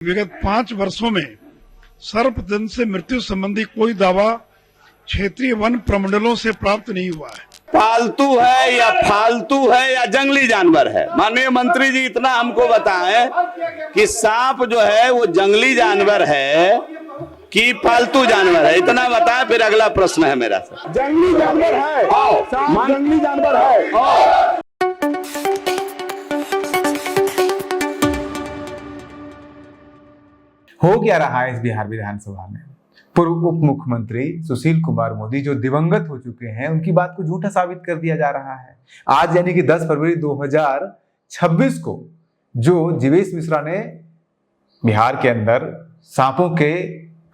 विगत 5 वर्षों में सर्पदंश से मृत्यु संबंधी कोई दावा क्षेत्रीय वन प्रमंडलों से प्राप्त नहीं हुआ है। पालतू है या फालतू है या जंगली जानवर है। माननीय मंत्री जी इतना हमको बताएं कि सांप जो है वो जंगली जानवर है कि पालतू जानवर है, इतना बताएं। फिर अगला प्रश्न है मेरा सर। जंगली जानवर है। सांप जंगली जानवर है। हो क्या रहा है इस बिहार विधानसभा में? पूर्व उप मुख्यमंत्री सुशील कुमार मोदी जो दिवंगत हो चुके हैं, उनकी बात को झूठा साबित कर दिया जा रहा है। आज यानी कि 10 फरवरी 2026 को जो जीवेश मिश्रा ने बिहार के अंदर सांपों के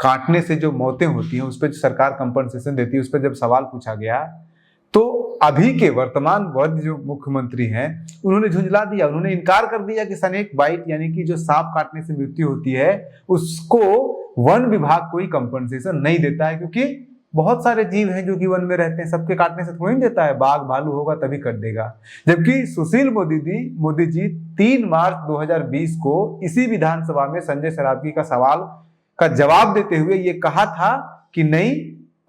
काटने से जो मौतें होती हैं उस पर सरकार कंपनसेशन देती है, उस पर जब सवाल पूछा गया तो अभी के वर्तमान वर्ग जो मुख्यमंत्री हैं उन्होंने झुंझला दिया। उन्होंने इनकार कर दिया कि स्नेक बाइट यानी कि जो सांप काटने से मृत्यु होती है उसको वन विभाग कोई कंपनसेशन नहीं देता है, क्योंकि बहुत सारे जीव हैं जो कि वन में रहते हैं, सबके काटने से थोड़ी देता है। बाघ भालू होगा तभी कर देगा। जबकि सुशील मोदी जी 3 मार्च 2020 को इसी विधानसभा में संजय सरावगी का सवाल का जवाब देते हुए ये कहा था कि नहीं,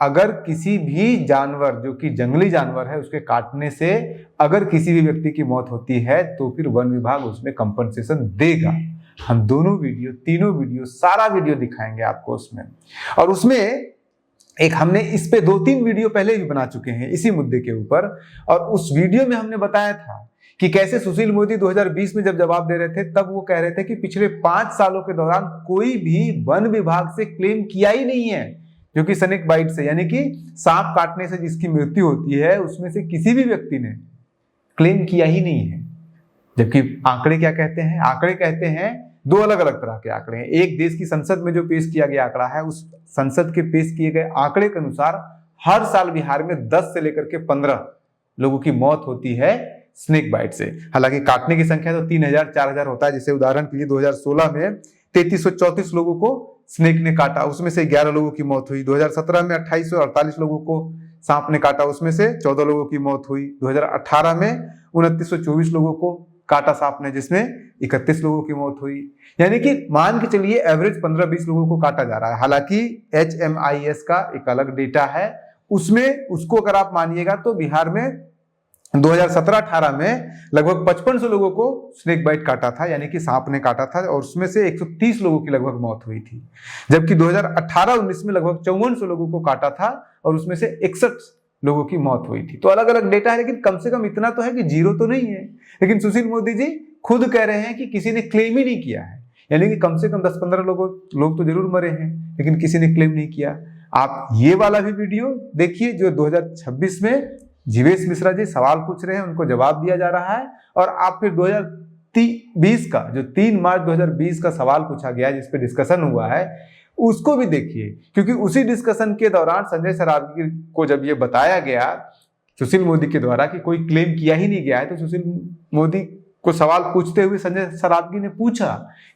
अगर किसी भी जानवर जो कि जंगली जानवर है उसके काटने से अगर किसी भी व्यक्ति की मौत होती है तो फिर वन विभाग उसमें कंपनसेशन देगा। हम दोनों वीडियो, तीनों वीडियो, सारा वीडियो दिखाएंगे आपको उसमें। और उसमें एक हमने इस पे 2-3 वीडियो पहले भी बना चुके हैं इसी मुद्दे के ऊपर, और उस वीडियो में हमने बताया था कि कैसे सुशील मोदी 2020 में जब जवाब दे रहे थे तब वो कह रहे थे कि पिछले 5 सालों के दौरान कोई भी वन विभाग से क्लेम किया ही नहीं है, जो कि स्नेक बाइट से यानी कि सांप काटने से जिसकी मृत्यु होती है उसमें से किसी भी व्यक्ति ने क्लेम किया ही नहीं है। जबकि आंकड़े क्या कहते हैं? आंकड़े कहते हैं 2 अलग अलग तरह के आंकड़े हैं। एक देश की संसद में जो पेश किया गया आंकड़ा है, उस संसद के पेश किए गए आंकड़े के अनुसार हर साल बिहार में 10 से लेकर के 15 लोगों की मौत होती है स्नेक बाइट से। हालांकि काटने की संख्या तो 3000-4000 होता है। जैसे उदाहरण के लिए 2016 में 3334 लोगों को स्नेक ने काटा, उसमें से 11 लोगों की मौत हुई। 2017 में 2848 लोगों को सांप ने काटा, उसमें से 14 लोगों की मौत हुई। 2018 में 2924 लोगों को काटा सांप ने, जिसमें 31 लोगों की मौत हुई। यानी कि मान के चलिए एवरेज 15-20 लोगों को काटा जा रहा है। हालांकि HMIS का एक अलग डेटा है, उसमें उसको अगर आप मानिएगा तो बिहार में 2017-18 में लगभग 5500 लोगों को स्नेक बाइट काटा था, यानी कि सांप ने काटा था, और उसमें से 130 लोगों की लगभग मौत हुई थी। जबकि 2018-19 में लगभग 5400 लोगों को काटा था और उसमें से 61 लोगों की मौत हुई थी। तो अलग अलग डेटा है, लेकिन कम से कम इतना तो है कि जीरो तो नहीं है। लेकिन सुशील मोदी जी खुद कह रहे हैं कि किसी ने क्लेम ही नहीं किया है, यानी कि कम से कम 10-15 लोग तो जरूर मरे हैं, लेकिन किसी ने क्लेम नहीं किया। आप ये वाला भी वीडियो देखिए जो 2026 में जीवेश मिश्रा जी सवाल पूछ रहे हैं, उनको जवाब दिया जा रहा है। और आप फिर 2020 का जो 3 मार्च 2020 का सवाल पूछा गया जिस पे डिस्कशन हुआ है उसको भी देखिए, क्योंकि उसी डिस्कशन के दौरान संजय सरावगी को जब ये बताया गया सुशील मोदी के द्वारा कि कोई क्लेम किया ही नहीं गया है, तो सुशील मोदी को सवाल पूछते हुए संजय सरावगी ने पूछा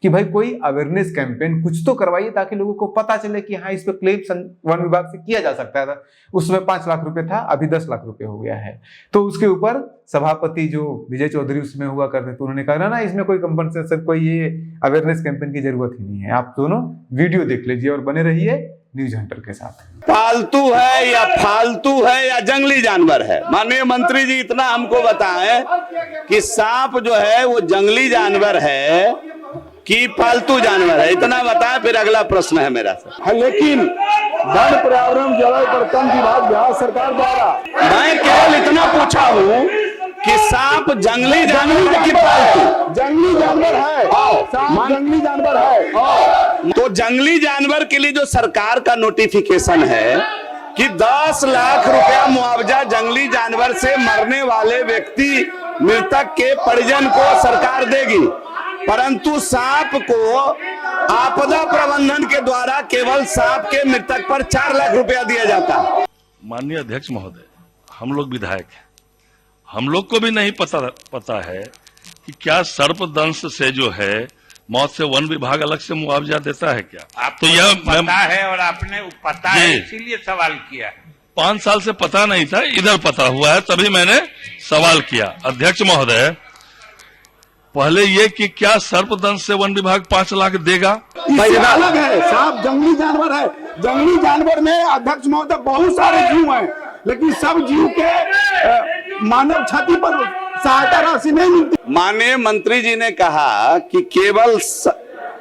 कि भाई कोई अवेयरनेस कैंपेन कुछ तो करवाइए ताकि लोगों को पता चले कि हाँ इस पे क्लेम वन विभाग से किया जा सकता था। उसमें 5 लाख रुपए था, अभी 10 लाख रुपए हो गया है। तो उसके ऊपर सभापति जो विजय चौधरी उसमें हुआ करते थे, उन्होंने कहा ना इसमें कोई कंपनसेशन, कोई ये अवेयरनेस कैंपेन की जरूरत ही नहीं है। आप दोनों वीडियो देख लीजिए और बने रहिए न्यूज हंटर के साथ। पालतू है या फालतू है या जंगली जानवर है। माननीय मंत्री जी इतना हमको बताएं कि सांप जो है वो जंगली जानवर है कि पालतू जानवर है, इतना बताएं। फिर अगला प्रश्न है मेरा सर। लेकिन वन पर्यावरण जलवायु परिवर्तन विभाग बिहार सरकार द्वारा मैं केवल इतना पूछा हूँ कि सांप जंगली जानवर है कि पालतू? जंगली जानवर है। सांप जंगली जानवर है। तो जंगली जानवर के लिए जो सरकार का नोटिफिकेशन है कि 10 लाख रुपया मुआवजा जंगली जानवर से मरने वाले व्यक्ति मृतक के परिजन को सरकार देगी, परंतु सांप को आपदा प्रबंधन के द्वारा केवल सांप के मृतक पर 4 लाख रुपया दिया जाता है। माननीय अध्यक्ष महोदय, हम लोग विधायक हैं, हम लोग को भी नहीं पता है कि क्या सर्पदंश से जो है मौत से वन विभाग अलग से मुआवजा देता है क्या? आपको तो यह पता है और आपने पता है इसीलिए सवाल किया। 5 साल से पता नहीं था, इधर पता हुआ है तभी मैंने सवाल किया। अध्यक्ष महोदय, पहले ये कि क्या सर्पदंश से वन विभाग 5 लाख देगा? इससे अलग है, सांप जंगली जानवर है। जंगली जानवर में अध्यक्ष महोदय बहुत सारे जीव हैं, लेकिन सब जीव के मानव क्षति पर सहायता राशि नहीं मिलती। माननीय मंत्री जी ने कहा कि केवल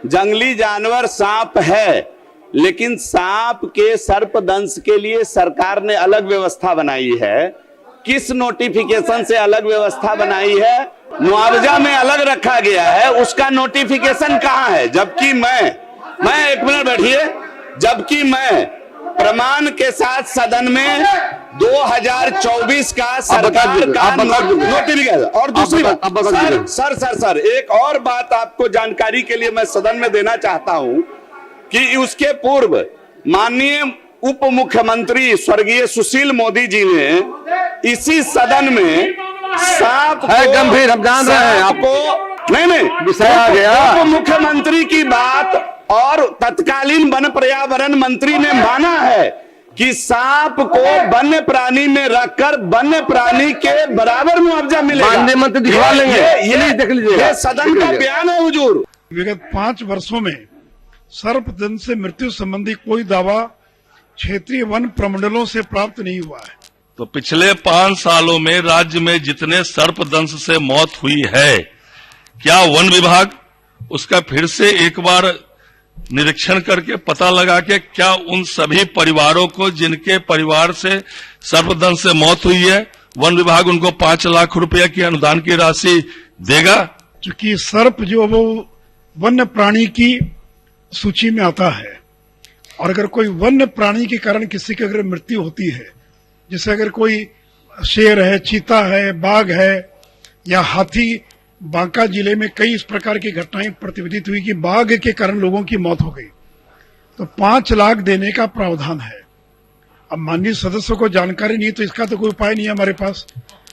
जंगली जानवर सांप है, लेकिन सांप के सर्पदंश के लिए सरकार ने अलग व्यवस्था बनाई है। किस नोटिफिकेशन से अलग व्यवस्था बनाई है? मुआवजा में अलग रखा गया है, उसका नोटिफिकेशन कहाँ है? जबकि मैं एक मिनट बैठिए, जबकि मैं प्रमाण के साथ सदन में 2024 का सरकार का नोटिफिकेशन। और दूसरी बात सर एक और बात आपको जानकारी के लिए मैं सदन में देना चाहता हूं कि उसके पूर्व माननीय उप मुख्यमंत्री स्वर्गीय सुशील मोदी जी ने इसी सदन में सांप है गंभीर, हम जान रहे हैं आपको नहीं विषय आ गया। उप मुख्यमंत्री की बात और तत्कालीन वन पर्यावरण मंत्री ने माना है कि सांप को वन्य प्राणी में रखकर वन्य प्राणी के बराबर मुआवजा मिलेगा। माननीय मंत्री दिखवा लेंगे, ये देख लीजिएगा, ये सदन का बयान है हुजूर। विगत 5 वर्षों में सर्पदंश से मृत्यु संबंधी कोई दावा क्षेत्रीय वन प्रमंडलों से प्राप्त नहीं हुआ है। तो पिछले 5 सालों में राज्य में जितने सर्पदंश से मौत हुई है, क्या वन विभाग उसका फिर से एक बार निरीक्षण करके पता लगा के क्या उन सभी परिवारों को जिनके परिवार से सर्पदंश से मौत हुई है, वन विभाग उनको 5 लाख रुपए की अनुदान की राशि देगा? चूंकि सर्प जो वो वन्य प्राणी की सूची में आता है, और अगर कोई वन्य प्राणी के कारण किसी की अगर मृत्यु होती है, जैसे अगर कोई शेर है, चीता है, बाघ है या हाथी, बांका जिले में कई इस प्रकार की घटनाएं प्रतिवेदित हुई कि बाघ के कारण लोगों की मौत हो गई, तो 5 लाख देने का प्रावधान है। अब माननीय सदस्यों को जानकारी नहीं, तो इसका तो कोई उपाय नहीं है हमारे पास,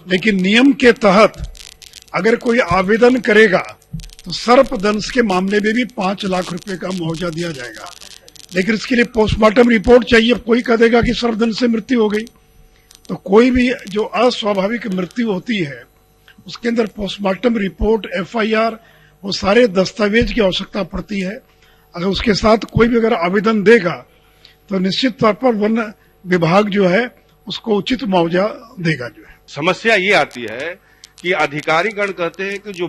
लेकिन नियम के तहत अगर कोई आवेदन करेगा तो सर्पदंश के मामले में भी 5 लाख रुपए का मुआवजा दिया जाएगा। लेकिन इसके लिए पोस्टमार्टम रिपोर्ट चाहिए। कोई कह देगा कि सर्पदंश से मृत्यु हो गई, तो कोई भी जो अस्वाभाविक मृत्यु होती है उसके अंदर पोस्टमार्टम रिपोर्ट, FIR, वो सारे दस्तावेज की आवश्यकता पड़ती है। अगर उसके साथ कोई भी अगर आवेदन देगा तो निश्चित तौर पर वन विभाग जो है उसको उचित मुआवजा देगा। जो है समस्या ये आती है कि अधिकारीगण कहते हैं कि जो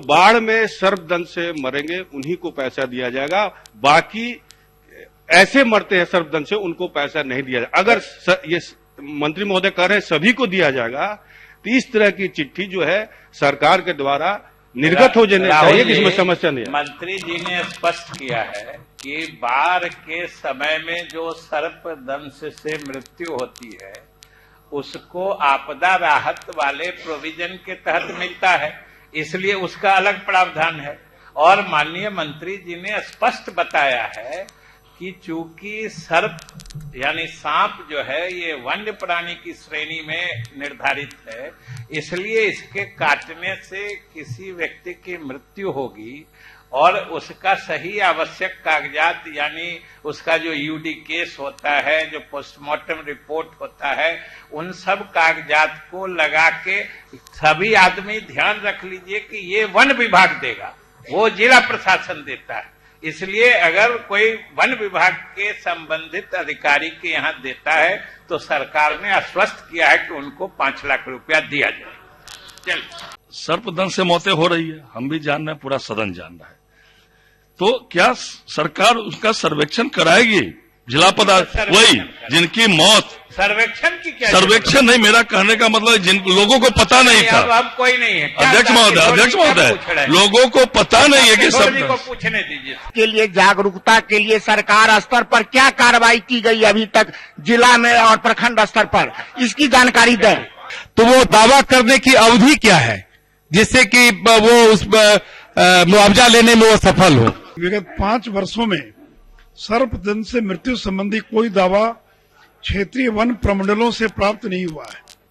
बाढ़ में सर्पदंश से मरेंगे उन्हीं को पैसा दिया जाएगा, बाकी ऐसे मरते हैं सर्पदंश से उनको पैसा नहीं दिया जाएगा। अगर ये मंत्री महोदय कह रहे हैं सभी को दिया जाएगा, तो इस तरह की चिट्ठी जो है सरकार के द्वारा निर्गत हो जाने चाहिए, इसमें समस्या नहीं है। मंत्री जी ने स्पष्ट किया है कि बाढ़ के समय में जो सर्पदंश से मृत्यु होती है उसको आपदा राहत वाले प्रोविजन के तहत मिलता है, इसलिए उसका अलग प्रावधान है। और माननीय मंत्री जी ने स्पष्ट बताया है कि चूंकि सर्प यानी सांप जो है ये वन्य प्राणी की श्रेणी में निर्धारित है, इसलिए इसके काटने से किसी व्यक्ति की मृत्यु होगी और उसका सही आवश्यक कागजात यानी उसका जो यूडी केस होता है, जो पोस्टमार्टम रिपोर्ट होता है, उन सब कागजात को लगा के सभी आदमी ध्यान रख लीजिए कि ये वन विभाग देगा, वो जिला प्रशासन देता है। इसलिए अगर कोई वन विभाग के संबंधित अधिकारी के यहाँ देता है तो सरकार ने आश्वस्त किया है कि उनको 5 लाख रुपया दिया जाए। चल सर्पदंश से मौतें हो रही है, हम भी जान रहे हैं, पूरा सदन जान रहा है, तो क्या सरकार उसका सर्वेक्षण कराएगी? जिला पदाधिकारी वही जिनकी मौत, सर्वेक्षण की क्या सर्वेक्षण नहीं, मेरा कहने का मतलब जिन लोगों को पता नहीं था। अब कोई नहीं है अध्यक्ष महोदय, लोगों को पता नहीं है कि सब को पूछने दीजिए। के लिए जागरूकता के लिए सरकार स्तर पर क्या कार्रवाई की गई अभी तक जिला में और प्रखंड स्तर पर, इसकी जानकारी दें। तो वो दावा करने की अवधि क्या है जिससे कि वो उस मुआवजा लेने में वो सफल हो? विगत 5 वर्षों में सर्पदंश से मृत्यु संबंधी कोई दावा क्षेत्रीय वन प्रमंडलों से प्राप्त नहीं हुआ है।